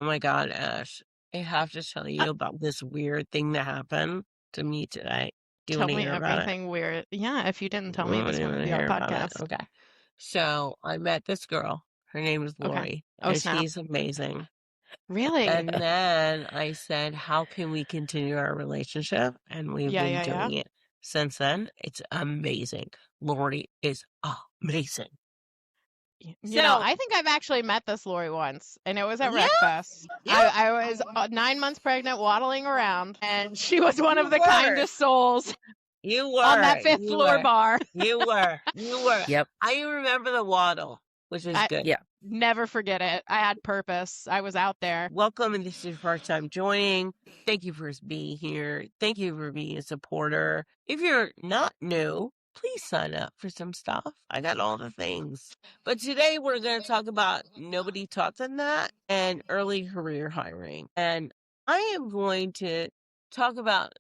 my God, Ash, I have to tell you about this weird thing that happened to me today. Do you Tell want to me hear about it? everything weird. Yeah, if you didn't tell me Oh, this do you want wouldn't to be our hear about it? podcast. Okay. So I met this girl. Her name is Okay. Lori, Oh, and snap. she's amazing. Really? And then I said, how can we continue our relationship? And we've Yeah, been yeah, yeah. doing it since then. It's amazing. Lori is amazing. So, I think I've actually met this Lori once, and it was at yeah, Wreckfest. yeah, I was 9 months pregnant, waddling around, and she was one of you the were. kindest souls You on were. that fifth You floor were. bar. You were. You were. Yep. I remember the waddle, which is I good. Yeah. never forget it. I had purpose. I was out there. Welcome, and this is your first time joining. Thank you for being here. Thank you for being a supporter. If you're not new, please sign up for some stuff. I got all the things. But today we're going to talk about Nobody Taught Them That and early career hiring. And I am going to talk about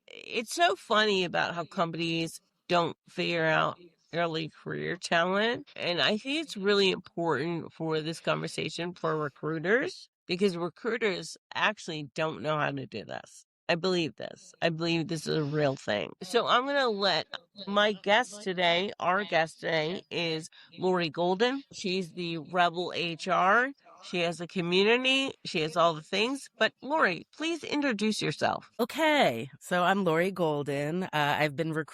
it's so funny about how companies don't figure out early career talent. And I think it's really important for this conversation for recruiters because recruiters actually don't know how to do this. I believe this. I believe this is a real thing. So I'm going to let my guest today, our guest today is Lori Golden. She's the Rebel HR. She has a community. She has all the things. But Lori, please introduce yourself. Okay. So I'm Lori Golden. I've been I've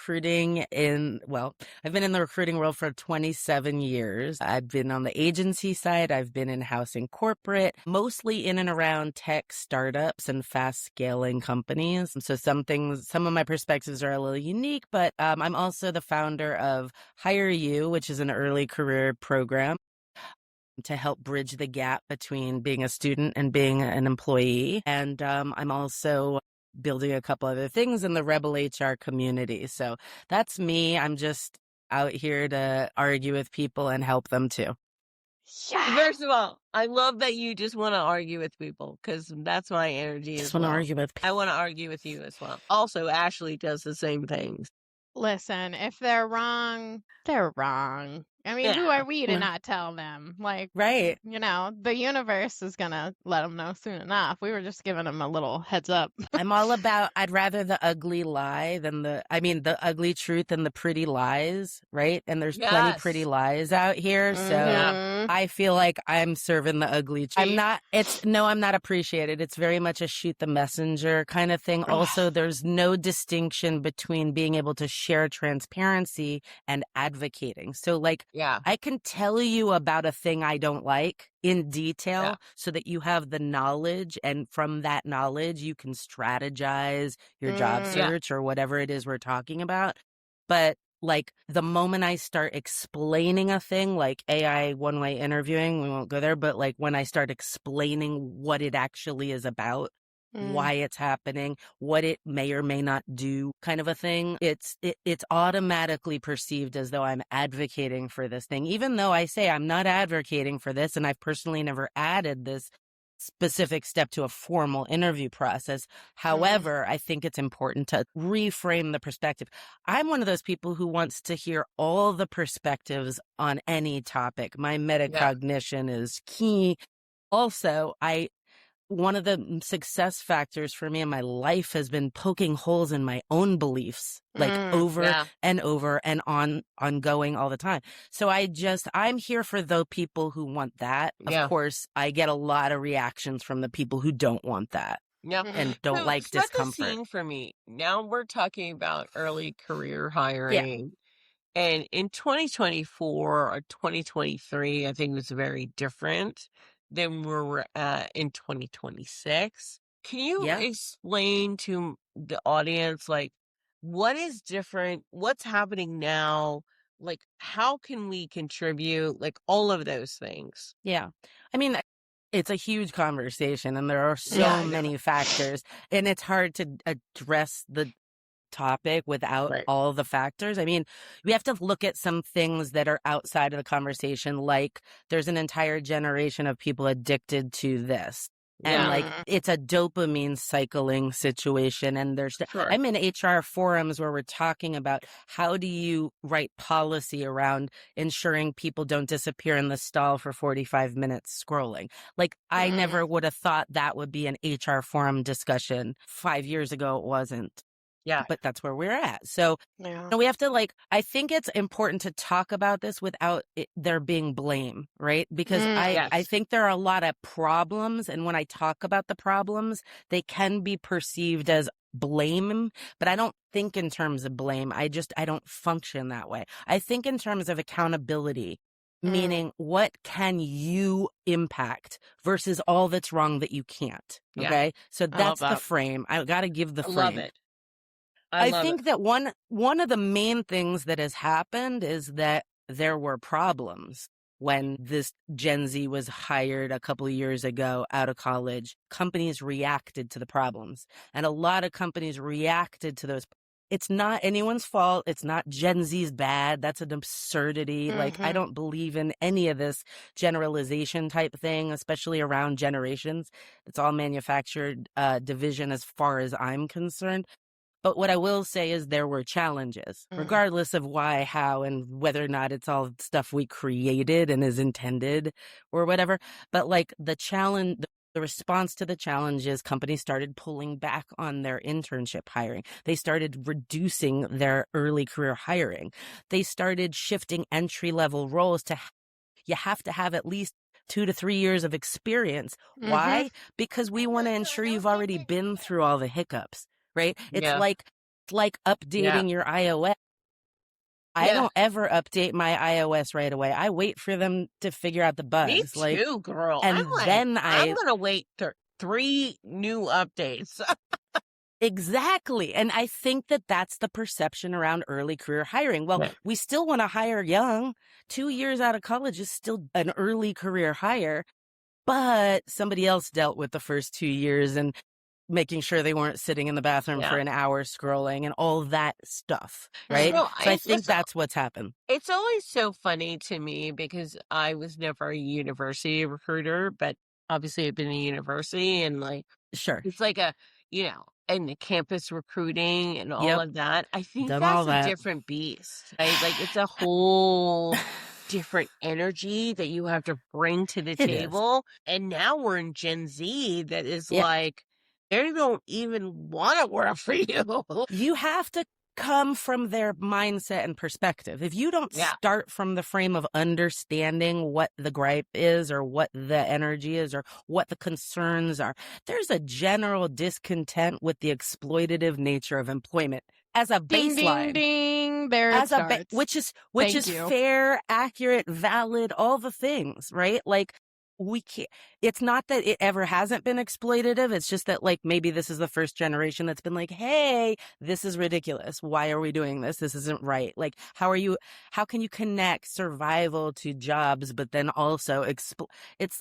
been in the recruiting world for 27 years. I've been on the agency side. I've been in-house in corporate, mostly in and around tech startups and fast scaling companies. So some of my perspectives are a little unique, but I'm also the founder of Hire You, which is an early career program to help bridge the gap between being a student and being an employee. And I'm also building a couple other things in the Rebel HR community. So that's me. I'm just out here to argue with people and help them too. Yeah. First of all, I love that you just want to argue with people because that's my energy Just as want to well. argue with I people. want to argue with you as well. Also, Ashley does the same things. Listen, if they're wrong, they're wrong. I mean, who Yeah. are we to not tell them? Like, Right. the universe is going to let them know soon enough. We were just giving them a little heads up. I'm all about, I'd rather the ugly lie than the ugly truth than the pretty lies, right? And there's plenty Yes. pretty lies out here. So Mhm. I feel like I'm serving the ugly truth. I'm not appreciated. It's very much a shoot the messenger kind of thing. Also, there's no distinction between being able to share transparency and advocating. So like, Yeah. I can tell you about a thing I don't like in detail Yeah. so that you have the knowledge, and from that knowledge you can strategize your job Mm. Yeah. search or whatever it is we're talking about. But like the moment I start explaining a thing like AI one-way interviewing, we won't go there, but like when I start explaining what it actually is about, why it's happening, what it may or may not do, kind of a thing, it's automatically perceived as though I'm advocating for this thing, even though I say I'm not advocating for this, and I've personally never added this specific step to a formal interview process. However, I think it's important to reframe the perspective. I'm one of those people who wants to hear all the perspectives on any topic. My metacognition is key. Also, one of the success factors for me in my life has been poking holes in my own beliefs, like over and over and ongoing all the time. So I'm here for the people who want that. Of course, I get a lot of reactions from the people who don't want that. Yeah. And don't like set discomfort. the scene for me. Now we're talking about early career hiring. And in 2024 or 2023, I think it was very different than where we're at in 2026. Can you explain to the audience, like, what is different? What's happening now? Like, how can we contribute? Like, all of those things. Yeah. I mean, it's a huge conversation and there are so many factors, and it's hard to address the topic without all the factors. I mean, we have to look at some things that are outside of the conversation, like there's an entire generation of people addicted to this. And like, Mhm. it's a dopamine cycling situation. And Sure. I'm in HR forums where we're talking about how do you write policy around ensuring people don't disappear in the stall for 45 minutes scrolling. Like, I Mhm. never would have thought that would be an HR forum discussion. 5 years ago, it wasn't. Yeah. But that's where we're at. So Yeah. we have to I think it's important to talk about this without there being blame, right? Because I Yes. think there are a lot of problems. And when I talk about the problems, they can be perceived as blame, but I don't think in terms of blame. I don't function that way. I think in terms of accountability, meaning what can you impact versus all that's wrong that you can't. Yeah. Okay. So I love that's the that. frame. I got to give the I frame. love it. I love think it. that one of the main things that has happened is that there were problems when this Gen Z was hired a couple of years ago out of college. Companies reacted to the problems, and a lot of companies reacted to those. It's not anyone's fault. It's not Gen Z's bad. That's an absurdity. Like, I Mhm. don't believe in any of this generalization type thing, especially around generations. It's all manufactured division as far as I'm concerned. But what I will say is there were challenges, Mm. regardless of why, how, and whether or not it's all stuff we created and is intended or whatever. But like the challenge, the response to the challenge is companies started pulling back on their internship hiring. They started reducing their early career hiring. They started shifting entry level roles to you have to have at least 2 to 3 years of experience. Mhm. Why? Because we want to ensure you've already been through all the hiccups. Right? It's Yeah. like updating your iOS. I Yeah. don't ever update my iOS right away. I wait for them to figure out the Me bugs. too, girl. and I'm like, then I'm gonna wait 3 new updates. Exactly. And I think that that's the perception around early career hiring. Well, Yeah. we still want to hire young. 2 years out of college is still an early career hire, but somebody else dealt with the first 2 years and making sure they weren't sitting in the bathroom for Yeah. an hour scrolling and all that stuff, right? Well, So I it's think just that's what's happened. it's always so funny to me because I was never a university recruiter, but obviously I've been in university and like Sure. it's like and the campus recruiting and all Yep. of that. I think Done that's all a that. different beast, right? Like it's a whole different energy that you have to bring to the It is. table. And now we're in Gen Z that is Yeah. like, they don't even want to work for you. You have to come from their mindset and perspective. If you don't Yeah. start from the frame of understanding what the gripe is or what the energy is or what the concerns are, there's a general discontent with the exploitative nature of employment as a Ding, baseline. ding, ding. There it As a starts. which is Thank you. fair, accurate, valid, all the things, right? Like, we can't, it's not that it ever hasn't been exploitative. It's just that like maybe this is the first generation that's been like, hey, this is ridiculous. Why are we doing this? This isn't right. Like, how can you connect survival to jobs, but then also it's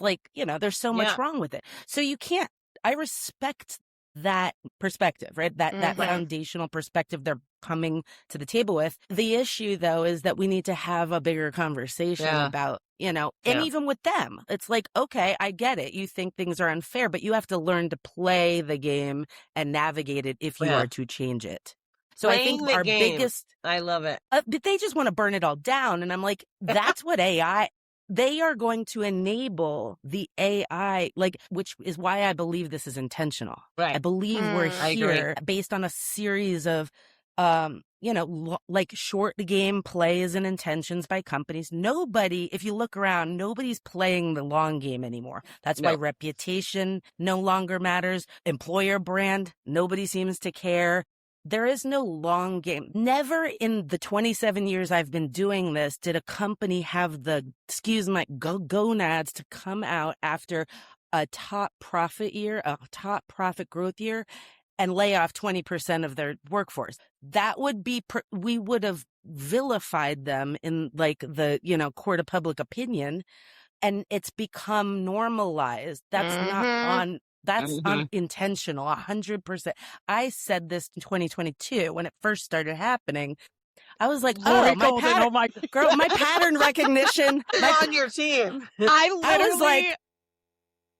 like, there's so much Yeah. wrong with it. So you can't, I respect that perspective, right? That Mhm. foundational perspective they're coming to the table with. The issue though is that we need to have a bigger conversation Yeah. about, and Yeah. even with them, it's like, okay, I get it. You think things are unfair, but you have to learn to play the game and navigate it if you Yeah. are to change it. So I think Playing the our game. biggest, I love it. but they just want to burn it all down. And I'm like, that's what AI, they are going to enable the AI, like, which is why I believe this is intentional. Right. I believe we're Mm. I agree. here based on a series of, like short game plays and intentions by companies. Nobody, if you look around, nobody's playing the long game anymore. That's why No. reputation no longer matters. Employer brand, nobody seems to care. There is no long game. Never in the 27 years I've been doing this did a company have the, excuse my gonads to come out after a top profit year, a top profit growth year, and lay off 20% of their workforce. That would be, we would have vilified them in like the, court of public opinion, and it's become normalized. That's not Mhm. on, that's Mhm. unintentional, 100%. I said this in 2022 when it first started happening. I was like, Lori oh, my Golden, pattern, oh my girl, my pattern recognition. I'm on your team. I I was like, literally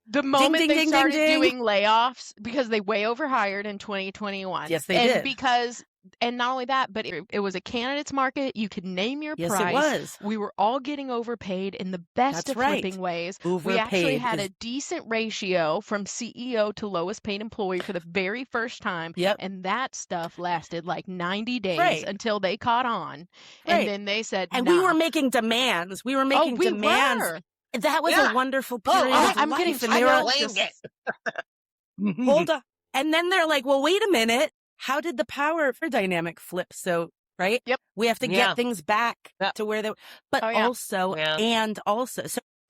The moment ding, they ding, started ding. doing layoffs, because they way overhired in 2021. Yes, they and did. And not only that, but it was a candidates market. You could name your Yes, price. it was. We were all getting overpaid in the best That's of right. flipping ways. We actually Overpaid had is- a decent ratio from CEO to lowest paid employee for the very first time. Yep. And that stuff lasted like 90 days Right. until they caught on. Right. And then they said, And nah. we were making demands. We were making we demands. were. That was Yeah. a wonderful Oh, period of I'm life. getting and they were tired. blamed it. hold on. And then they're like, well, wait a minute. How did the power for dynamic flip? So, right? Yep. We have to Yeah. get things back Yep. to where they but Oh, yeah. also, Yeah. and also,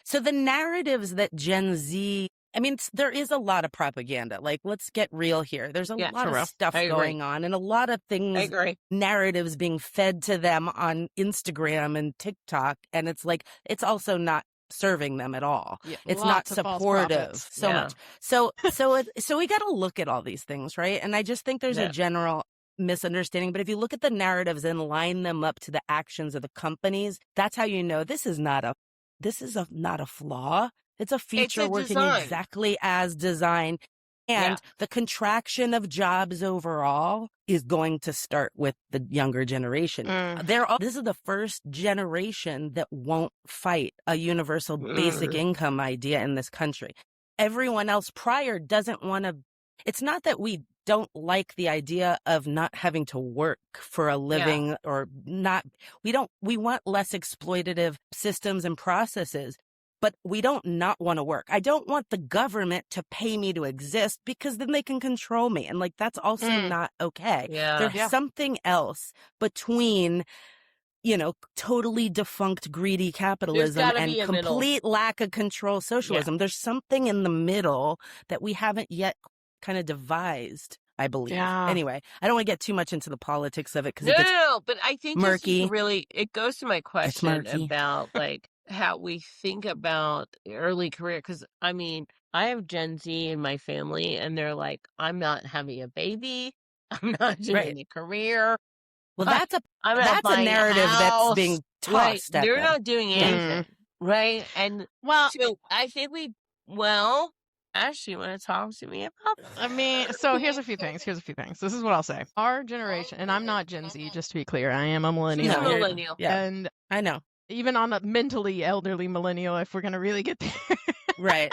so the narratives that Gen Z, I mean, there is a lot of propaganda. Like, let's get real here. There's a Yeah, lot for real. of stuff I agree. going on and a lot of I things, agree. narratives being fed to them on Instagram and TikTok. And it's like, it's also not serving them at all. Yeah, It's not lots of false supportive prophets. so Yeah. much. So we got to look at all these things, right? And I just think there's Yeah. a general misunderstanding. But if you look at the narratives and line them up to the actions of the companies, that's how you know this is not a flaw. It's a feature a working design. exactly as designed. And the contraction of jobs overall is going to start with the younger generation. This is the first generation that won't fight a universal basic income idea in this country. Everyone else prior doesn't want to. It's not that we don't like the idea of not having to work for a living or not. We want less exploitative systems and processes. But we don't not want to work. I don't want the government to pay me to exist because then they can control me. And like, that's also not okay. Yeah. There's something else between, totally defunct, greedy capitalism gotta and be a middle. complete lack of control socialism. There's something in the middle that we haven't yet kind of devised, I believe. Yeah. Anyway, I don't want to get too much into the politics of it because No, it gets no, but I think this murky. is really, it goes to my question murky. about like how we think about early career. Because I mean, I have Gen Z in my family, and they're like, I'm not having a baby. I'm not doing Right. a career. Well, that's a I'm not that's a buying narrative that's house. being Right. tossed at They're them. not doing anything. Right. And Well, so I think Ash, you want to talk to me about that? I mean, so here's a few things. This is what I'll say. Our generation, and I'm not Gen Z, just to be clear. I am a She's millennial. a No, you're- millennial. Yeah, And I know. even on a mentally elderly millennial, if we're going to really get there. Right.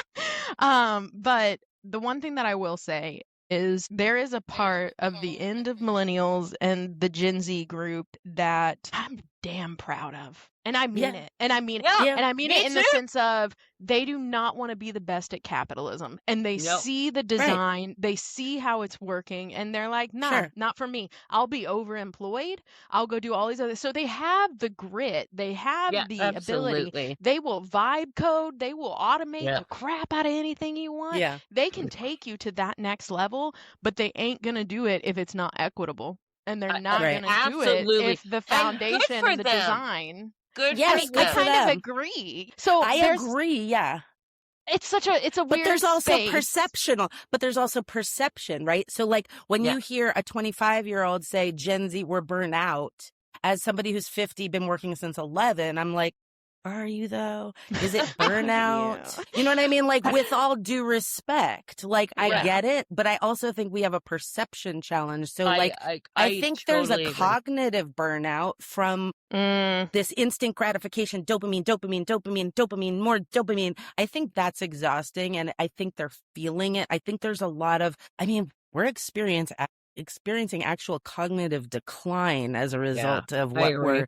But the one thing that I will say is there is a part of the end of millennials and the Gen Z group that I'm damn proud of. And I mean Yeah. it. And I mean Yeah. Yeah. And I mean Me it in the too. sense of they do not want to be the best at capitalism. And they Nope. see the design, they see how it's working, and they're like, nah, Sure. not for me. I'll be overemployed. I'll go do all these other. So they have the grit, they have Yeah, the ability. absolutely. They will vibe code, they will automate Yeah. the crap out of anything you want. Yeah. They can take you to that next level, but they ain't going to do it if it's not equitable. And they're not Right. going to do it Absolutely. if the And good foundation, for the them. design. Good Yes, I for mean, good I them. for kind them. of agree. So I there's, agree. Yeah. it's a But weird there's also space. there's also perception, right? So like when Yeah. you hear a 25-year-old say Gen Z, we're burnt out, as somebody who's 50, been working since 11, I'm like, are you though? Is it burnout? Yeah. You know what I mean? Like with all due respect, like I Yeah. get it, but I also think we have a perception challenge. So like, I think there's totally a agree. cognitive burnout from this instant gratification, dopamine, more dopamine. I think that's exhausting, and I think they're feeling it. I think there's a lot of, we're experiencing actual cognitive decline as a result of I what agree.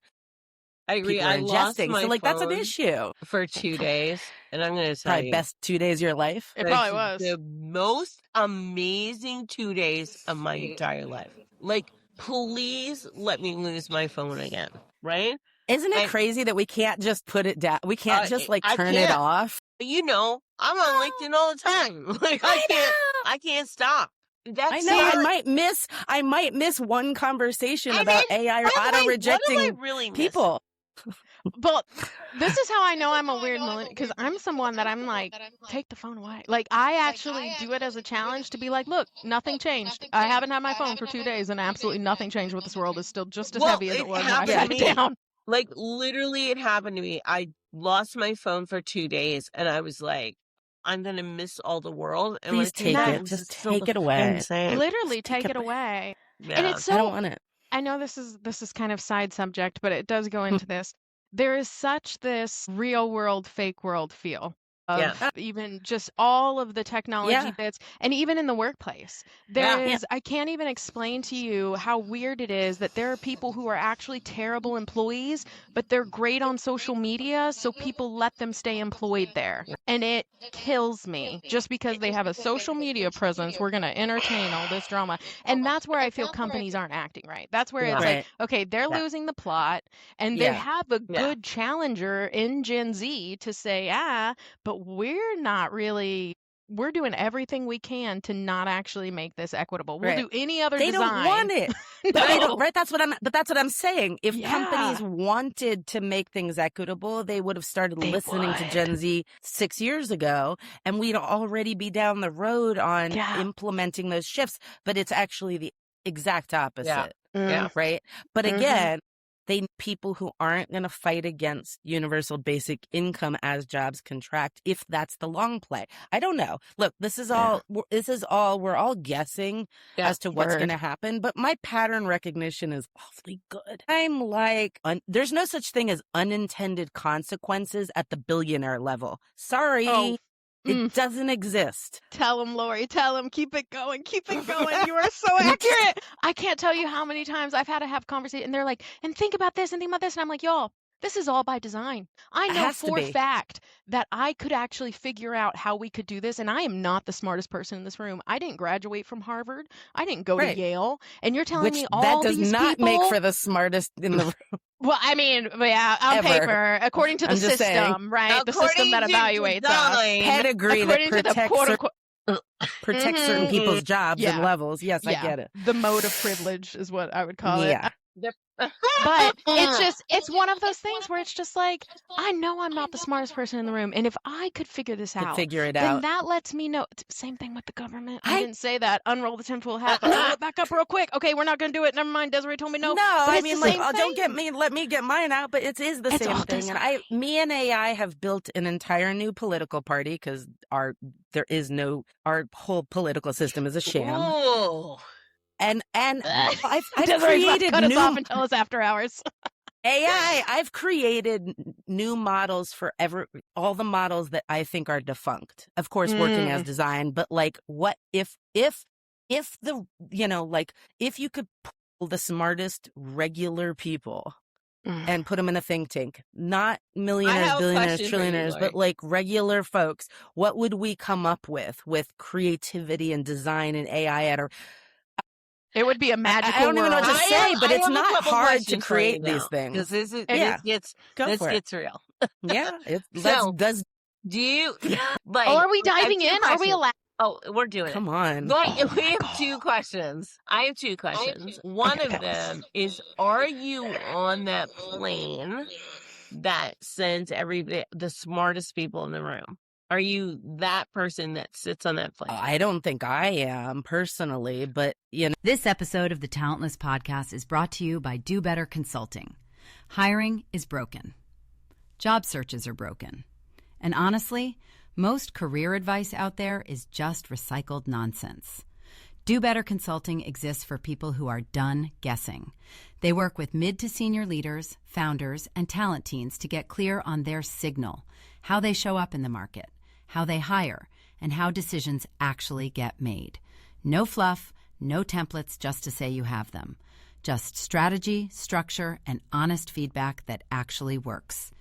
I agree. people are I lost ingesting. my So like, that's an phone issue. for 2 days, and I'm going to tell Probably you, best 2 days of your life. It that's probably was. the most amazing 2 days of my entire life. Like, please let me lose my phone again, right? Isn't it I- crazy that we can't just put it down? We can't just like I turn it can't. off. You know, I'm on LinkedIn all the time. Like, I can't stop. That's I know. it. I might miss one conversation And about then, AI or by the way, auto what am I rejecting really missing? people. But this is how I know I'm a weird millennial, because I'm someone that I'm like, take the phone away. Like, I actually do it as a challenge to be like, look, nothing changed. I haven't had my phone for 2 days, and absolutely nothing changed with this world. Is still just as Well, heavy as it it was when I happened sat to me. down. Like, literally, it happened to me. I lost my phone for 2 days, and I was like, I'm going to miss all the world. And Please take it. Just take it away. Literally take it away. Yeah. And it's so, I don't want it. I know this is kind of side subject, but it does go into this. There is such this real world, fake world feel of even just all of the technology bits, and even in the workplace. I can't even explain to you how weird it is that there are people who are actually terrible employees, but they're great on social media, so people let them stay employed there. And it kills me. Just because they have a social media presence, we're going to entertain all this drama. And that's where I feel companies aren't acting right. That's where it's like, okay, they're losing the plot, and they have a good challenger in Gen Z to say, but we're not really, we're doing everything we can to not actually make this equitable. We'll do any other design. They don't want it. But they don't, right? That's what I'm saying. If companies wanted to make things equitable, they would have started listening to Gen Z 6 years ago, and we'd already be down the road on implementing those shifts. But it's actually the exact opposite. Right. But again, people who aren't going to fight against universal basic income as jobs contract, if that's the long play. I don't know. Look, we're all guessing as to what's going to happen, but my pattern recognition is awfully good. I'm like, there's no such thing as unintended consequences at the billionaire level. Sorry. It doesn't exist. Tell him, Lori. Tell him. Keep it going. Keep it going. You are so accurate. I can't tell you how many times I've had to have conversations, and they're like, and think about this and think about this. And I'm like, y'all, this is all by design. I know for a fact that I could actually figure out how we could do this. And I am not the smartest person in this room. I didn't graduate from Harvard. I didn't go to Yale. And you're telling me all these people. That does not make for the smartest in the room. Well, I mean, on paper, according to the system, right? The system that evaluates us. Pedigree that protects certain people's jobs and levels. Yes, I get it. The mode of privilege is what I would call it. But it's one of those things where it's just like, I know I'm not the smartest person in the room, and if I could figure this out, then that lets me know. Same thing with the government. I didn't say that. Unroll the tinfoil hat. Roll it back up real quick. Okay, we're not going to do it. Never mind. Desiree told me no. No, I mean, like, let me get mine out. But it is the same thing. And me and AI have built an entire new political party because our whole political system is a sham. Whoa. And I've created cut us off and tell us after hours. AI. I've created new models for all the models that I think are defunct. Of course, working as design, but like, what if the if you could pull the smartest regular people and put them in a think tank, not millionaires, billionaires, trillionaires, but like regular folks, what would we come up with creativity and design and AI at our It would be a magical I don't even know what to say, but it's not hard to questions create these things. Because this gets real. Yeah. Do you... are we diving in? Are we allowed? Oh, we're doing it. Come on. But we have two questions. I have two questions. One of them is, are you on that plane that sends the smartest people in the room? Are you that person that sits on that plane? I don't think I am personally, but you know. This episode of the Talentless Podcast is brought to you by Do Better Consulting. Hiring is broken. Job searches are broken. And honestly, most career advice out there is just recycled nonsense. Do Better Consulting exists for people who are done guessing. They work with mid to senior leaders, founders, and talent teams to get clear on their signal, how they show up in the market, how they hire, and how decisions actually get made. No fluff, no templates just to say you have them. Just strategy, structure, and honest feedback that actually works.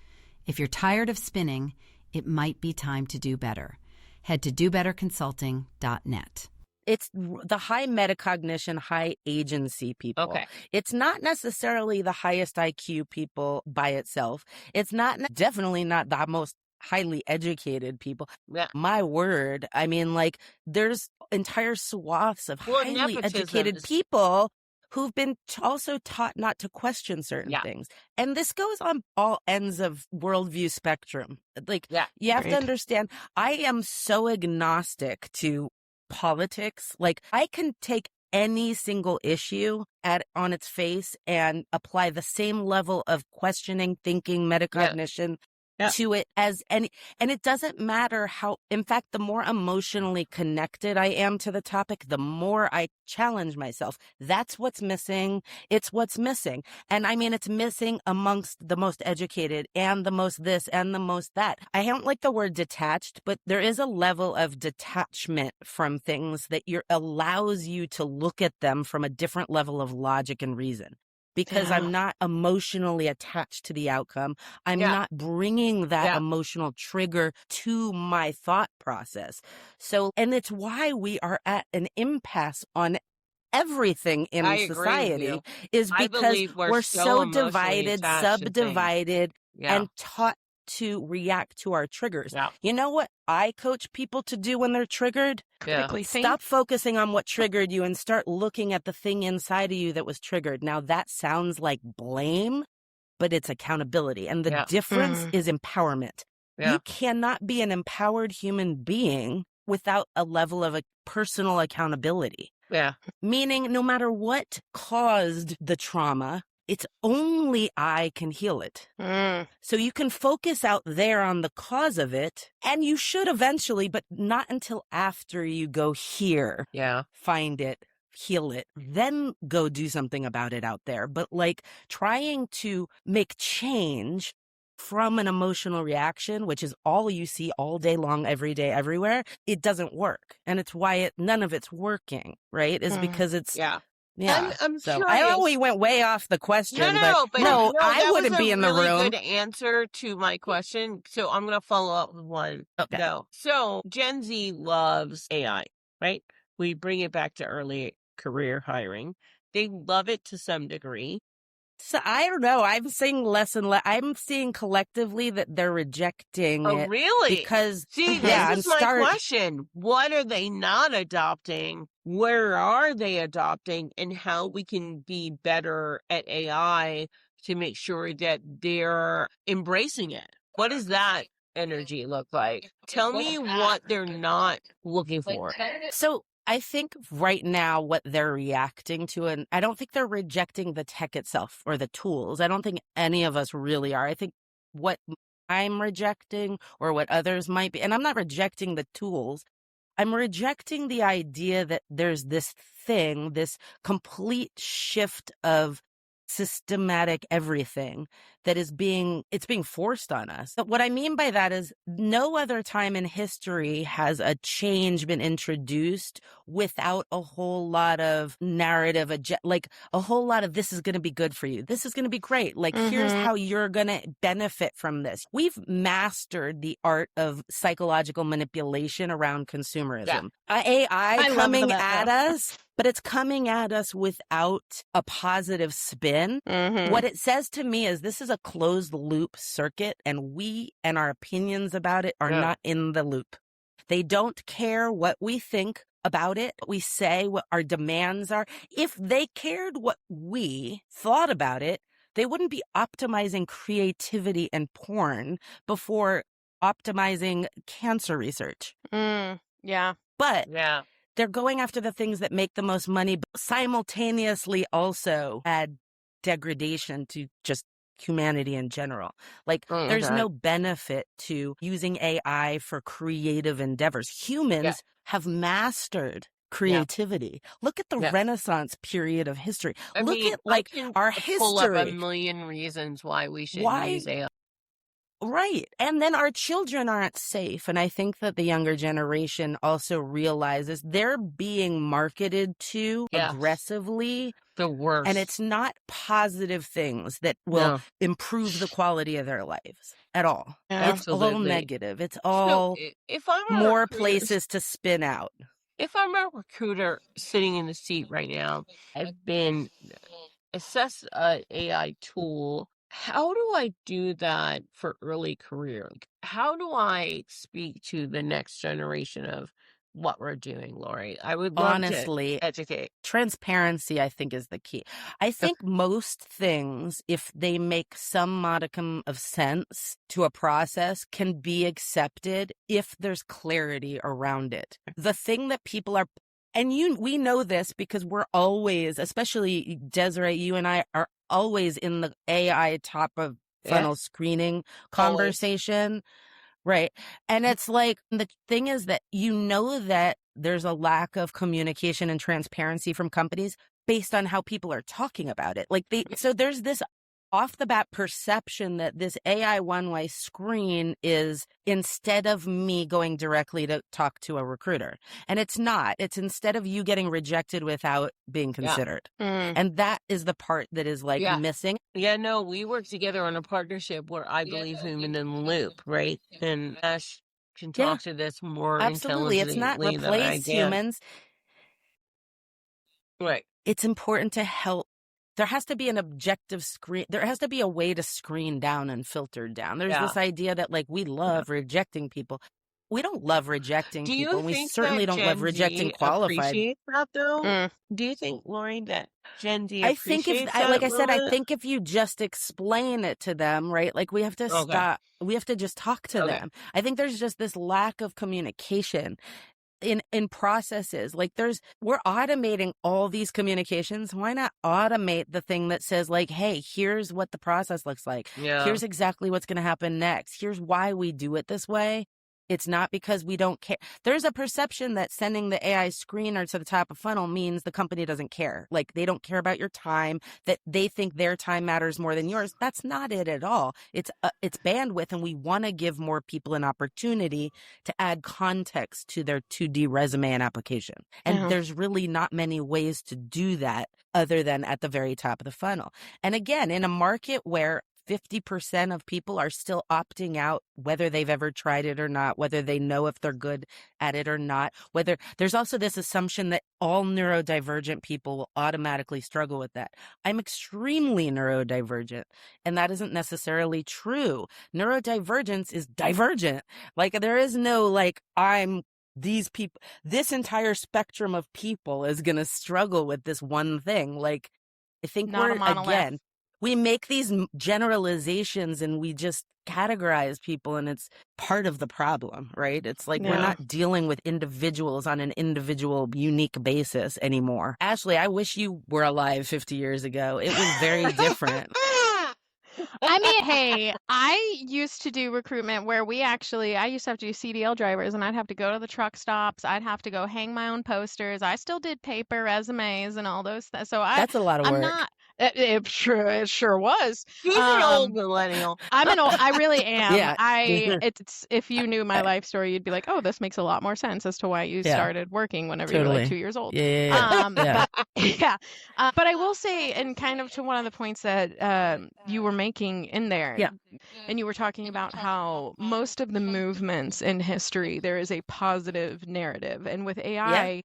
If you're tired of spinning, it might be time to do better. Head to dobetterconsulting.net. It's the high metacognition, high agency people. Okay. It's not necessarily the highest IQ people by itself. It's definitely not the most highly educated people. Yeah. My word. I mean, like, there's entire swaths of highly educated people who've been also taught not to question certain things. And this goes on all ends of worldview spectrum. Like, you have to understand, I am so agnostic to politics. Like, I can take any single issue on its face and apply the same level of questioning, thinking, metacognition to it as any, and it doesn't matter how, in fact, the more emotionally connected I am to the topic, the more I challenge myself. That's what's missing. It's what's missing. And I mean, it's missing amongst the most educated and the most this and the most that. I don't like the word detached, but there is a level of detachment from things that allows you to look at them from a different level of logic and reason. Because I'm not emotionally attached to the outcome. I'm not bringing that emotional trigger to my thought process. So, and it's why we are at an impasse on everything in society, is because we're so divided, subdivided, and taught to react to our triggers. You know what I coach people to do when they're triggered? Stop focusing on what triggered you and start looking at the thing inside of you that was triggered. Now that sounds like blame, but it's accountability. And the difference is empowerment. You cannot be an empowered human being without a level of a personal accountability. Meaning no matter what caused the trauma, it's only I can heal it. So you can focus out there on the cause of it, and you should eventually, but not until after you go here, find it, heal it, then go do something about it out there. But like trying to make change from an emotional reaction, which is all you see all day long, every day, everywhere, it doesn't work. And it's why none of it's working, right? Is because it's... I'm so curious. I know we went way off the question, No, I wouldn't be in the really room. Good answer to my question. So I'm going to follow up with one. Okay. No. So Gen Z loves AI, right? We bring it back to early career hiring. They love it to some degree. So I don't know. I'm seeing less and less. I'm seeing collectively that they're rejecting it. Really? Because see, this is my question. What are they not adopting? Where are they adopting? And how we can be better at AI to make sure that they're embracing it? What does that energy look like? Tell me what they're not looking for. So I think right now what they're reacting to, and I don't think they're rejecting the tech itself or the tools. I don't think any of us really are. I think what I'm rejecting or what others might be, and I'm not rejecting the tools, I'm rejecting the idea that there's this thing, this complete shift of systematic everything that is being forced on us. But what I mean by that is no other time in history has a change been introduced without a whole lot of narrative, like a whole lot of this is going to be good for you. This is going to be great. Like, here's how you're going to benefit from this. We've mastered the art of psychological manipulation around consumerism. AI coming at us, but it's coming at us without a positive spin. What it says to me is this is a closed loop circuit, and we and our opinions about it are not in the loop. They don't care what we think about it, what we say, what our demands are. If they cared what we thought about it, they wouldn't be optimizing creativity and porn before optimizing cancer research. But they're going after the things that make the most money, but simultaneously also add degradation to just humanity in general. Like, there's no benefit to using AI for creative endeavors. Humans have mastered creativity. Look at the Renaissance period of history. Look at like our history. Pull up a million reasons why we should use AI. Right. And then our children aren't safe. And I think that the younger generation also realizes they're being marketed to aggressively. The worst. And it's not positive things that will improve the quality of their lives at all. It's all negative. It's all if I'm more places to spin out. If I'm a recruiter sitting in the seat right now, I've been assessed an AI tool. How do I do that for early career? How do I speak to the next generation of what we're doing, Lori? I would love to educate. Transparency, I think, is the key. I think most things, if they make some modicum of sense to a process, can be accepted if there's clarity around it. The thing that people are, and we know this because we're always, especially Desiree, you and I are always in the AI funnel screening Always. conversation. Right. And it's like, the thing is that that there's a lack of communication and transparency from companies based on how people are talking about it. Like so there's this off the bat perception that this AI one-way screen is instead of me going directly to talk to a recruiter. And it's not. It's instead of you getting rejected without being considered. And that is the part that is like missing. Yeah, no, we work together on a partnership where I believe human in the loop, right? And Ash can talk to this more Absolutely. It's not intelligently replace than I can. humans. Right. It's important to help. There has to be an objective screen. There has to be a way to screen down and filter down. There's this idea that like we love rejecting people. We don't love rejecting Do you people. And we think certainly that don't love Gen rejecting Z qualified. appreciates that though? Do you think, Lori, that Gen Z I think appreciates if, like I that said, I moment? think if you just explain it to them, right? Like we have to stop. We have to just talk to them. I think there's just this lack of communication in processes. Like we're automating all these communications. Why not automate the thing that says like, hey, here's what the process looks like. Yeah. Here's exactly what's going to happen next. Here's why we do it this way. It's not because we don't care. There's a perception that sending the AI screener to the top of funnel means the company doesn't care. Like they don't care about your time, that they think their time matters more than yours. That's not it at all. It's bandwidth, and we want to give more people an opportunity to add context to their 2D resume and application. And there's really not many ways to do that other than at the very top of the funnel. And again, in a market where 50% of people are still opting out, whether they've ever tried it or not, whether they know if they're good at it or not, whether there's also this assumption that all neurodivergent people will automatically struggle with that. I'm extremely neurodivergent, and that isn't necessarily true. Neurodivergence is divergent. Like there is no like, these people, this entire spectrum of people is going to struggle with this one thing. Like I think we make these generalizations and we just categorize people, and it's part of the problem, right? It's like we're not dealing with individuals on an individual, unique basis anymore. Ashley, I wish you were alive 50 years ago. It was very different. I mean, hey, I used to do recruitment where I used to have to do CDL drivers, and I'd have to go to the truck stops. I'd have to go hang my own posters. I still did paper resumes and all those things. So that's a lot of work. It sure was. She's an old millennial. I really am. Yeah. It's if you knew my life story, you'd be like, oh, this makes a lot more sense as to why you started working whenever you were like 2 years old. Yeah. But I will say, and kind of to one of the points that you were making in there, and you were talking about how most of the movements in history, there is a positive narrative, and with AI,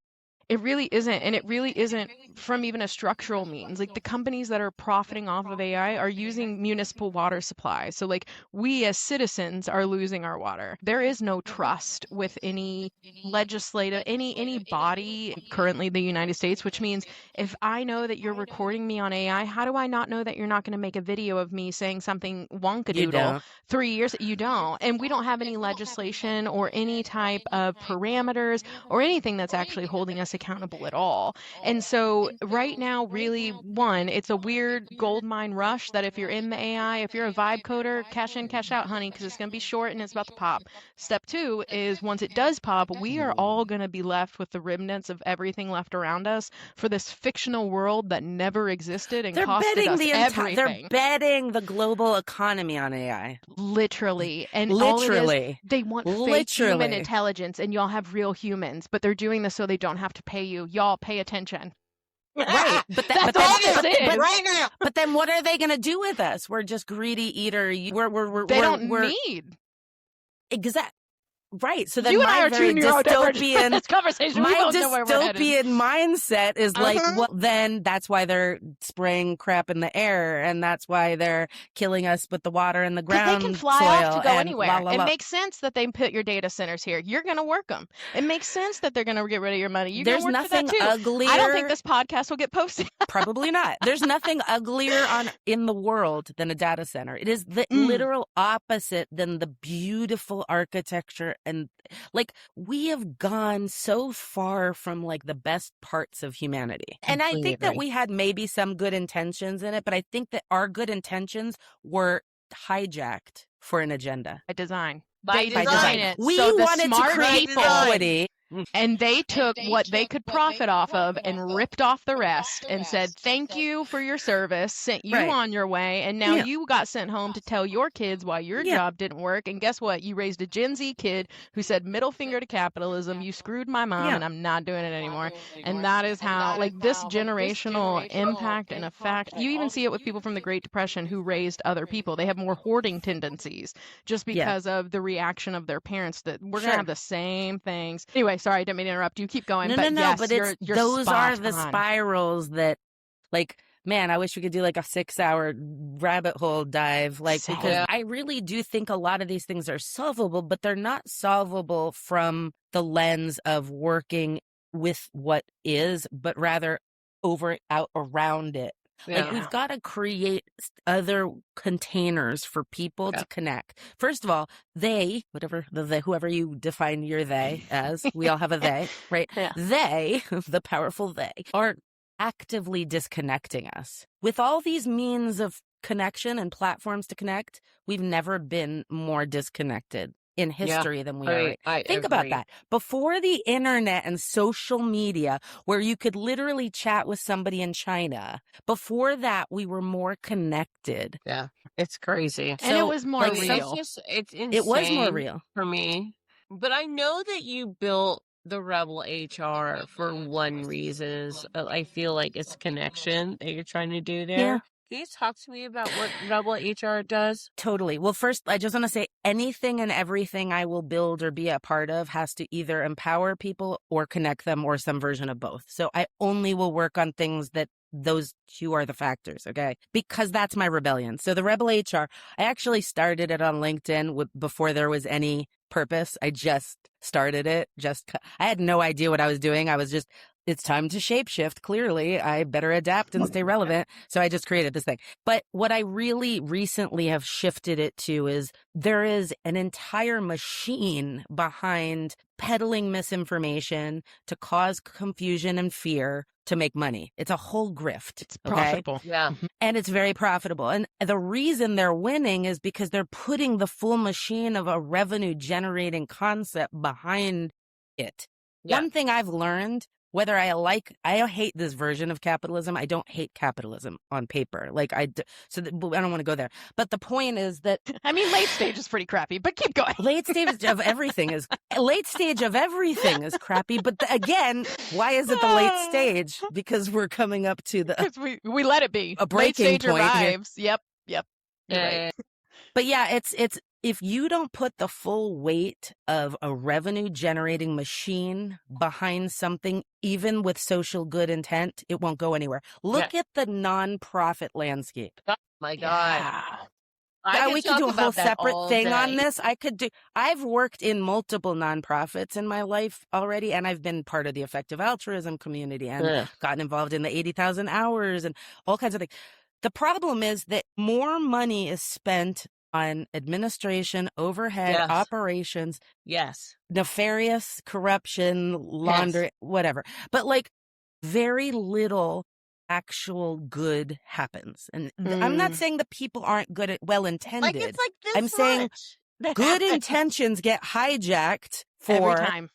it really isn't. And it really isn't from even a structural means. Like the companies that are profiting off of AI are using municipal water supply. So like we as citizens are losing our water. There is no trust with any legislative, any body, currently the United States, which means if I know that you're recording me on AI, how do I not know that you're not going to make a video of me saying something wonkadoodle 3 years? You don't. And we don't have any legislation or any type of parameters or anything that's actually holding us accountable at all. And so right now, really, it's a weird gold mine rush that if you're in the AI, if you're a vibe coder, cash in, cash out, honey, because it's going to be short and it's about to pop. Step 2 is once it does pop, we are all going to be left with the remnants of everything left around us for this fictional world that never existed and costed us everything. They're betting the global economy on AI. Literally. And literally. They want fake human intelligence, and y'all have real humans, but they're doing this so they don't have to pay you. Y'all pay attention. Right. But right now. But then what are they going to do with us? We're just greedy eater. They don't need. Exactly. Right. So then you and I my are very dystopian this conversation. My dystopian mindset is like, well, then that's why they're spraying crap in the air, and that's why they're killing us with the water in the ground. They can fly soil off to go anywhere. It makes sense that they put your data centers here. You're going to work them. It makes sense that they're going to get rid of your money. There's nothing uglier. I don't think this podcast will get posted. Probably not. There's nothing uglier in the world than a data center. It is the literal opposite than the beautiful architecture. And like we have gone so far from like the best parts of humanity. And I think that we had maybe some good intentions in it, but I think that our good intentions were hijacked for an agenda. By design. By They By design. design it. We so the wanted to smart create people, equity. and they took what they could profit off of and ripped off the rest and said, thank you for your service, sent you Right. on your way, and now Yeah. you got sent home to tell your kids why your Yeah. job didn't work. And guess what? You raised a Gen Z kid who said, middle finger to capitalism, you screwed my mom, Yeah. and I'm not doing it anymore. And that is how, like, this generational impact and effect, you even see it with people from the Great Depression who raised other people. They have more hoarding tendencies just Yeah. because of the reaction of their parents, that we're going Sure. to have the same things. Anyway, sorry, I didn't mean to interrupt you. Keep going. No, but no, yes, but you're, it's you're those spot are the on. spirals that, like, man, I wish we could do like a 6-hour rabbit hole dive, like, Same. because Yeah. I really do think a lot of these things are solvable, but they're not solvable from the lens of working with what is, but rather out around it. Like, Yeah. we've got to create other containers for people Yeah. to connect. First of all, they, whoever you define your they as, we all have a they, right? Yeah. They, the powerful they, are actively disconnecting us. With all these means of connection and platforms to connect, we've never been more disconnected in history than we are right. I Think about agree. that. Before the internet and social media, where you could literally chat with somebody in China, before that, we were more connected. Yeah, it's crazy. And it was more like, real. It's insane. It was more real. for me. But I know that you built the Rebel HR for one reason. Is I feel like it's connection that you're trying to do there. Yeah. Can you talk to me about what Rebel HR does? Totally. Well, first, I just want to say anything and everything I will build or be a part of has to either empower people or connect them or some version of both. So I only will work on things that those two are the factors, okay? Because that's my rebellion. So the Rebel HR, I actually started it on LinkedIn before there was any purpose. I just started it. I had no idea what I was doing. I was just, it's time to shapeshift. Clearly, I better adapt and stay relevant. So I just created this thing. But what I really recently have shifted it to is there is an entire machine behind peddling misinformation to cause confusion and fear to make money. It's a whole grift. It's okay? profitable. Yeah. And it's very profitable. And the reason they're winning is because they're putting the full machine of a revenue generating concept behind it. Yeah. One thing I've learned, whether I hate this version of capitalism. I don't hate capitalism on paper. But I don't want to go there. But the point is that I mean, late stage is pretty crappy, but keep going. late stage of everything is crappy. But again, why is it the late stage? Because we're coming up to the, 'Cause we let it be. a Late breaking stage point here. arrives. Yep. You're right. Yeah. But yeah, it's if you don't put the full weight of a revenue generating machine behind something, even with social good intent, it won't go anywhere. Look at the nonprofit landscape. Oh my God. Yeah. We could do a talk whole about that separate all thing on day. this. I've worked in multiple nonprofits in my life already, and I've been part of the effective altruism community and Ugh. gotten involved in the 80,000 hours and all kinds of things. The problem is that more money is spent on administration, overhead, Yes. operations, Yes. nefarious corruption, laundering, whatever. But very little actual good happens. And I'm not saying that people aren't good at well intended. Like it's like this I'm saying much that good happens. intentions get hijacked Every for time.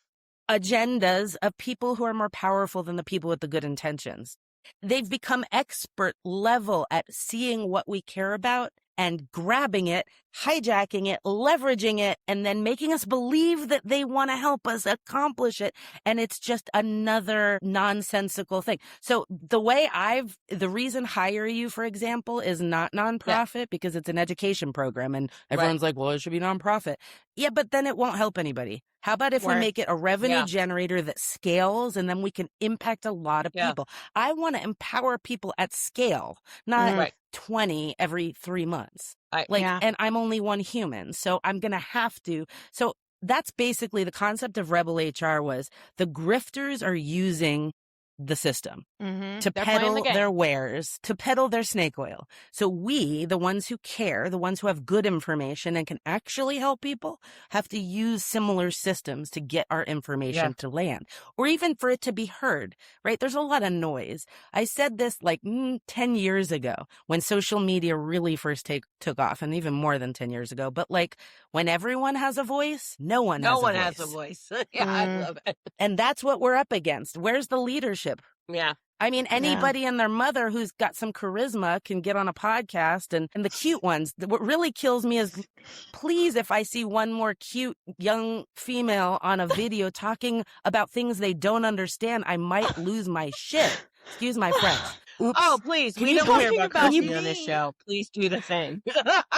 agendas of people who are more powerful than the people with the good intentions. They've become expert level at seeing what we care about and grabbing it, hijacking it, leveraging it, and then making us believe that they want to help us accomplish it. And it's just another nonsensical thing. So the reason Hire You, for example, is not nonprofit because it's an education program and everyone's like, well, it should be nonprofit. Yeah, but then it won't help anybody. How about if we Word. make it a revenue Yeah. generator that scales and then we can impact a lot of Yeah. people? I want to empower people at scale, not Right. 20 every 3 months. Yeah. And I'm only one human, so I'm going to have to. So that's basically the concept of Rebel HR was the grifters are using the system, Mm-hmm. to They're playing the peddle game. their wares, to peddle their snake oil. So we, the ones who care, the ones who have good information and can actually help people, have to use similar systems to get our information to land, or even for it to be heard, right? There's a lot of noise. I said this like 10 years ago when social media really first took off, and even more than 10 years ago. But like, when everyone has a voice, no one has a voice. Yeah, I love it. And that's what we're up against. Where's the leadership? Yeah. I mean, anybody and their mother who's got some charisma can get on a podcast, and the cute ones. What really kills me is, please, if I see one more cute young female on a video talking about things they don't understand, I might lose my shit. Excuse my French. Oops. Oh, please. We don't care about cursing on this show. Please do the thing.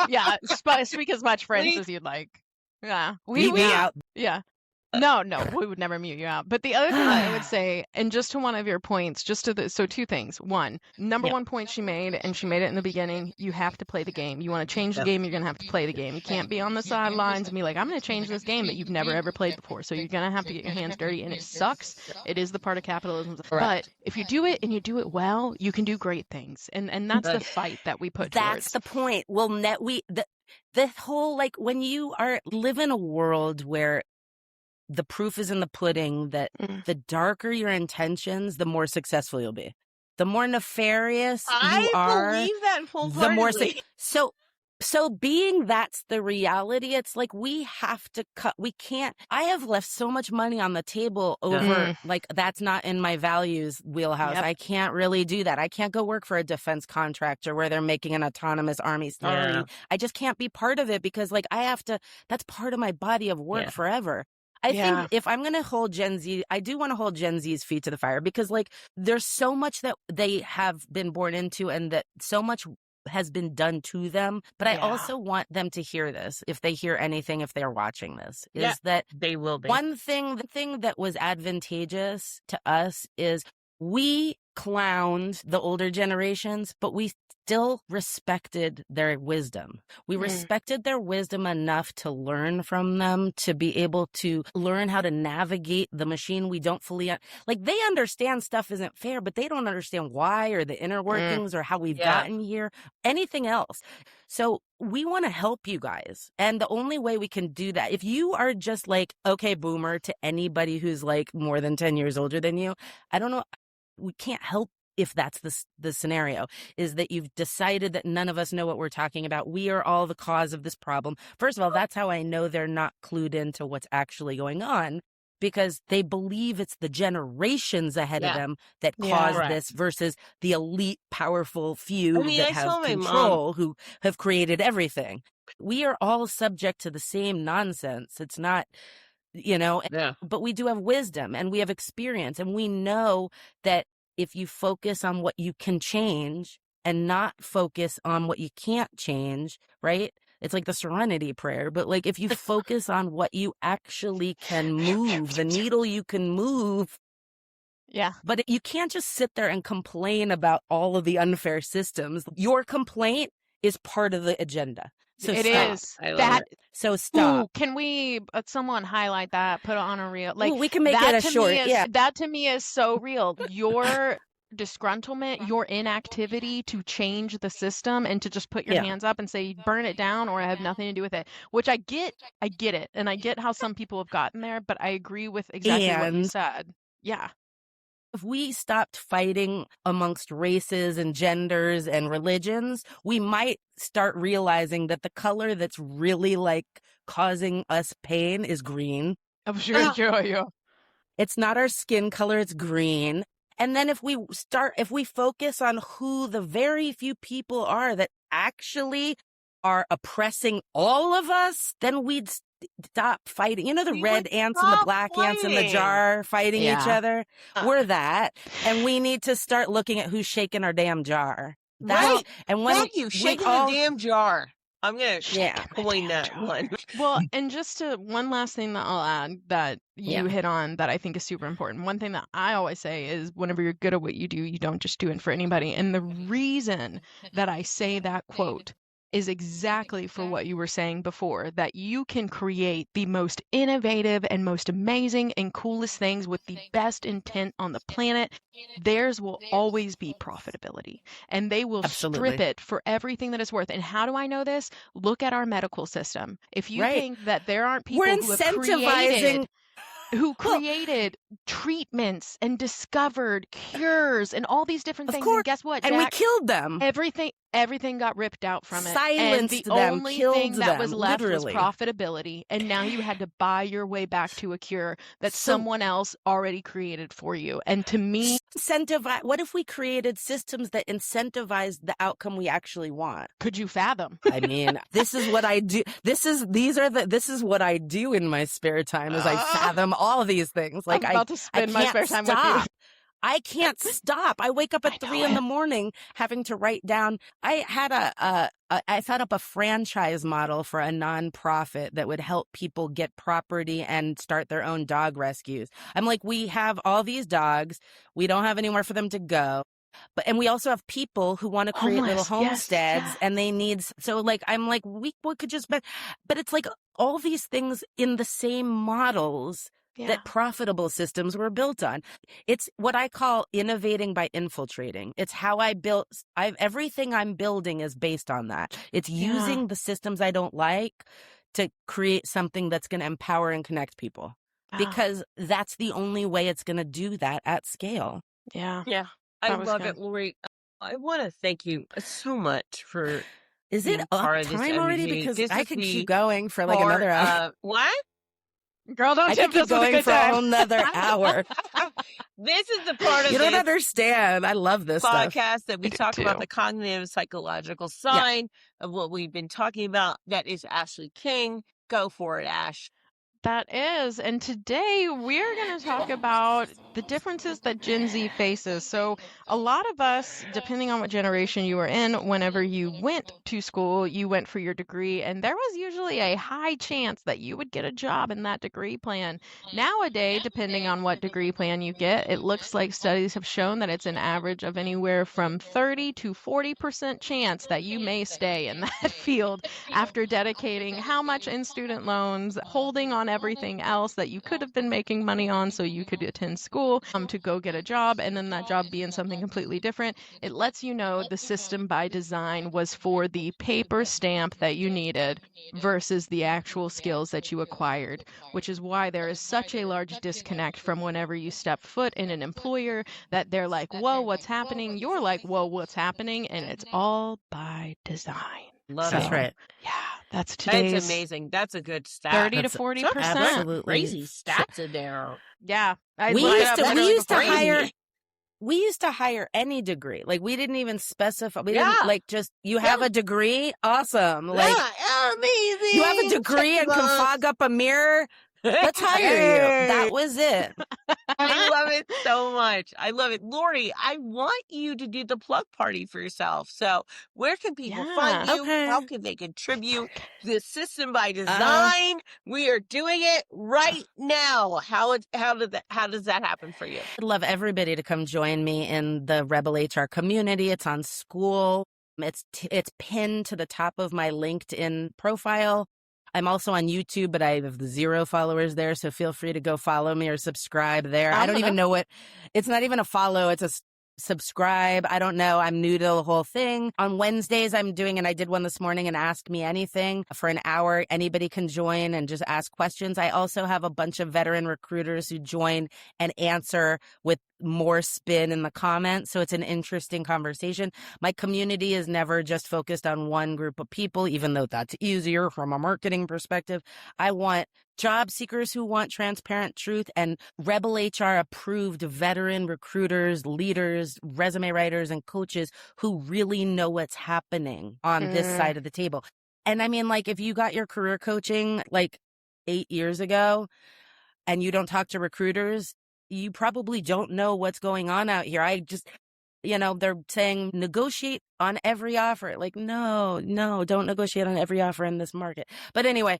Yeah. Speak as much French as you'd like. Yeah. Beat me out. Yeah. No, we would never mute you out. But the other thing that I would say, and just to one of your points, so two things. One, number one point she made, and she made it in the beginning, you have to play the game. You want to change the game, you're going to have to play the game. You can't be on the sidelines and be like, I'm going to change this game that you've never ever played before. So you're going to have to get your hands dirty, and it sucks. It is the part of capitalism. But if you do it and you do it well, you can do great things. And that's the fight that we put towards. That's the point. Well, the whole, like, when you live in a world where the proof is in the pudding that the darker your intentions, the more successful you'll be. The more nefarious you are, I believe that the more wholeheartedly. so being that's the reality, it's like we have to cut. We can't. I have left so much money on the table over like that's not in my values wheelhouse. I can't really do that. I can't go work for a defense contractor where they're making an autonomous army. Sorry, I just can't be part of it because like I have to. That's part of my body of work forever. I think if I'm going to hold Gen Z, I do want to hold Gen Z's feet to the fire because like there's so much that they have been born into and that so much has been done to them. But I also want them to hear this, if they hear anything, if they're watching this, is that they will be. The thing that was advantageous to us is we clowned the older generations, but we still respected their wisdom. We respected their wisdom enough to learn from them, to be able to learn how to navigate the machine we don't fully, like they understand stuff isn't fair, but they don't understand why or the inner workings or how we've gotten here, anything else. So we want to help you guys. And the only way we can do that, if you are just like, okay, boomer to anybody who's like more than 10 years older than you, I don't know. We can't help if that's the scenario, is that you've decided that none of us know what we're talking about. We are all the cause of this problem. First of all, that's how I know they're not clued into what's actually going on, because they believe it's the generations ahead of them that caused this versus the elite, powerful few that have control, who have created everything. We are all subject to the same nonsense. It's not... but we do have wisdom and we have experience, and we know that if you focus on what you can change and not focus on what you can't change, right? It's like the Serenity Prayer, but like if you focus on what you actually can move, the needle you can move. Yeah. But you can't just sit there and complain about all of the unfair systems. Your complaint is part of the agenda. So it stop. is that. So stop. Ooh, can we someone highlight that? Put it on a reel. Like we can make it a short. That to me is so real. Your disgruntlement, your inactivity to change the system and to just put your hands up and say burn it down or I have nothing to do with it. Which I get it, and I get how some people have gotten there. But I agree with exactly what you said. Yeah. If we stopped fighting amongst races and genders and religions, we might start realizing that the color that's really like causing us pain is green. I'm sure. It's not our skin color, it's green. And then if we focus on who the very few people are that actually are oppressing all of us, then we'd stop fighting. You know, the red ants and the black ants in the jar fighting each other? We're that. And we need to start looking at who's shaking our damn jar. Right. And when Thank you, shaking the damn jar. I'm going to coin that one. Well, and just one last thing that I'll add that you hit on that I think is super important. One thing that I always say is whenever you're good at what you do, you don't just do it for anybody. And the reason that I say that quote is exactly for what you were saying before, that you can create the most innovative and most amazing and coolest things with the best intent on the planet. Theirs will always be profitability, and they will strip Absolutely. it for everything that it's worth. And how do I know this? Look at our medical system. If you Right. think that there aren't people We're who have incentivizing. who Well, created treatments and discovered cures and all these different of things. course. And guess what, And we Jack? killed them. Everything got ripped out from it. And Silenced the them, only killed thing that was them, left literally. was profitability. And now you had to buy your way back to a cure that So- someone else already created for you. And to me, Incentivize. What if we created systems that incentivized the outcome we actually want? could you fathom? I mean, this is what I do. This is what I do in my spare time is I fathom all of these things. Like I'm about to I spend my can't spare time with you. stop. I can't stop. I wake up I at know 3 in it. the morning having to write down. I had I thought up a franchise model for a nonprofit that would help people get property and start their own dog rescues. I'm like, we have all these dogs. We don't have anywhere for them to go. And we also have people who want to create little Homeless, yes, homesteads yes. and they need, so like, I'm like, we could just, but it's like all these things in the same models Yeah. that profitable systems were built on. It's what I call innovating by infiltrating. It's how I built, everything I'm building is based on that. It's Yeah. using the systems I don't like to create something that's going to empower and connect people. Ah, Because that's the only way it's going to do that at scale. yeah. Yeah, I That was love good. it, Lori. I want to thank you so much for Is it being up part of this time already? energy. Because This I is could the keep going for like part another hour. what? Girl, don't I tempt could us keep with a going good for a time. whole nother hour. This is the part of You don't this understand. I love this stuff. podcast that we I do talk about too. the cognitive psychological Yeah. side of what we've been talking about. That is Ashley King. Go for it, Ash. That is. And today we're going to talk about the differences that Gen Z faces. So, a lot of us, depending on what generation you were in, whenever you went to school, you went for your degree, and there was usually a high chance that you would get a job in that degree plan. Nowadays, depending on what degree plan you get, it looks like studies have shown that it's an average of anywhere from 30 to 40% chance that you may stay in that field after dedicating how much in student loans, holding on everything else that you could have been making money on so you could attend school to go get a job, and then that job being something completely different. It lets you know the system by design was for the paper stamp that you needed versus the actual skills that you acquired, which is why there is such a large disconnect from whenever you step foot in an employer that they're like, whoa, what's happening? You're like, whoa, what's happening? And it's all by design. Love That's it. right. Yeah, that's That's today's amazing. That's a good stat. 30 to That's 40%. absolutely Crazy stats in there. Yeah, I We looked it used up to we literally used to before. hire we used to hire any degree. Like we didn't even specify. We Yeah. didn't like just you have a degree, awesome. Like Yeah, amazing. you have a degree and can fog up a mirror. Let's hire you. That was it. I love it so much. I love it. Lori, I want you to do the plug party for yourself. So where can people find Yeah. you? Okay. How can they contribute to the system by design? We are doing it right now. How does that happen for you? I'd love everybody to come join me in the Rebel HR community. It's on School. It's pinned to the top of my LinkedIn profile. I'm also on YouTube, but I have 0 followers there, so feel free to go follow me or subscribe there. I don't even know it's not even a follow, it's a subscribe. I don't know. I'm new to the whole thing. On Wednesdays, I'm doing, and I did one this morning, and Ask Me Anything for an hour. Anybody can join and just ask questions. I also have a bunch of veteran recruiters who join and answer with more spin in the comments. So it's an interesting conversation. My community is never just focused on one group of people, even though that's easier from a marketing perspective. I want job seekers who want transparent truth and Rebel HR approved veteran recruiters, leaders, resume writers, and coaches who really know what's happening on this side of the table. And I mean, like, if you got your career coaching like 8 years ago and you don't talk to recruiters, you probably don't know what's going on out here. I just, they're saying negotiate on every offer. Like, no, don't negotiate on every offer in this market. But anyway,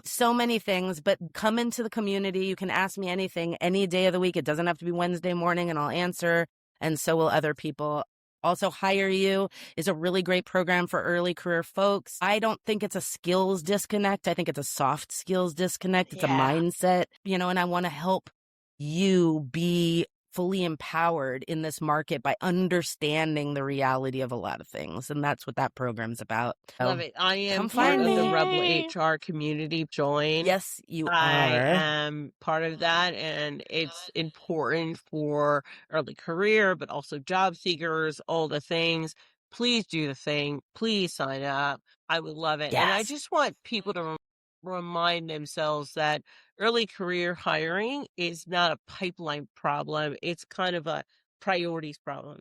so many things, but come into the community. You can ask me anything any day of the week. It doesn't have to be Wednesday morning and I'll answer. And so will other people Also, Hire You is a really great program for early career folks. I don't think it's a skills disconnect. I think it's a soft skills disconnect. It's a mindset, and I want to help you be fully empowered in this market by understanding the reality of a lot of things. And that's what that program's about. So, Love it. I am come part find of the me. Rebel HR community. Join. Yes, you I are. am part of that, and it's important for early career, but also job seekers, all the things. Please do the thing. Please sign up. I would love it. And I Yes. just want people to remind themselves that early career hiring is not a pipeline problem. It's kind of a priorities problem.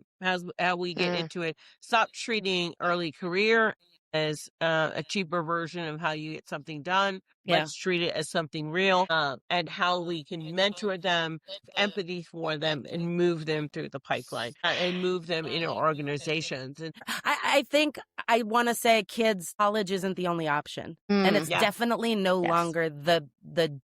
How we get into it. Stop treating early career as a cheaper version of how you get something done. Yeah. Let's treat it as something real, and how we can mentor them, empathy for them, and move them through the pipeline, and move them into organizations. And I think I want to say, kids, college isn't the only option. And it's Yeah. definitely no Yes. longer the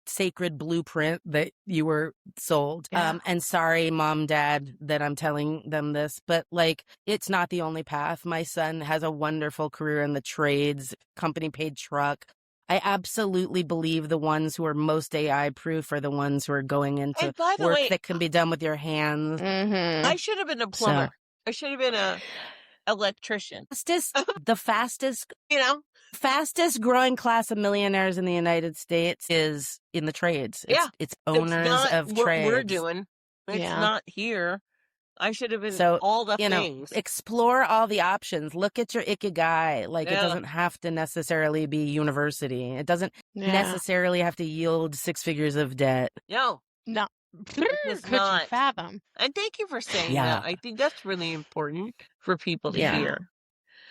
sacred blueprint that you were sold. Yeah. And sorry, mom, dad, that I'm telling them this, but like, it's not the only path. My son has a wonderful career in the trades, company paid truck. I absolutely believe the ones who are most AI proof are the ones who are going into And by the work way, that can be done with your hands. I should have been a plumber. I should have been a electrician. The fastest You know, fastest growing class of millionaires in the United States is in the trades. Yeah. It's it's owners not of what trades. we're doing. It's Yeah. not here. I should have been So, all the you know, things. explore all the options. Look at your ikigai. Like, it Yeah. doesn't have to necessarily be university. It doesn't Yeah. necessarily have to yield 6 figures of debt. No. No. It's Could you not. fathom? And thank you for saying Yeah. that. I think that's really important for people to Yeah. hear.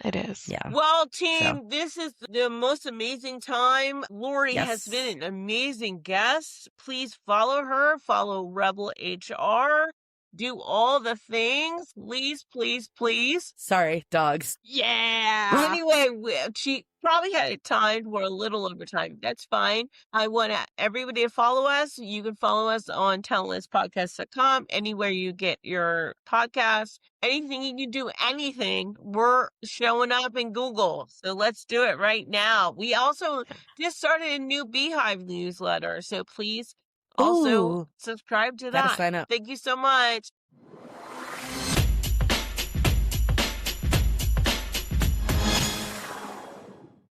It is. Yeah. Well, team, this is the most amazing time. Lori has Yes. been an amazing guest. Please follow her. Follow Rebel HR. Do all the things. Please, please, please. Sorry, dogs. Yeah. Anyway, she probably had it timed. We're a little over time. That's fine. I want everybody to follow us. You can follow us on talentlesspodcast.com, anywhere you get your podcasts. Anything you can do, anything. We're showing up in Google. So let's do it right now. We also just started a new Beehive newsletter. So please also Ooh. subscribe to Gotta that. sign up. Thank you so much.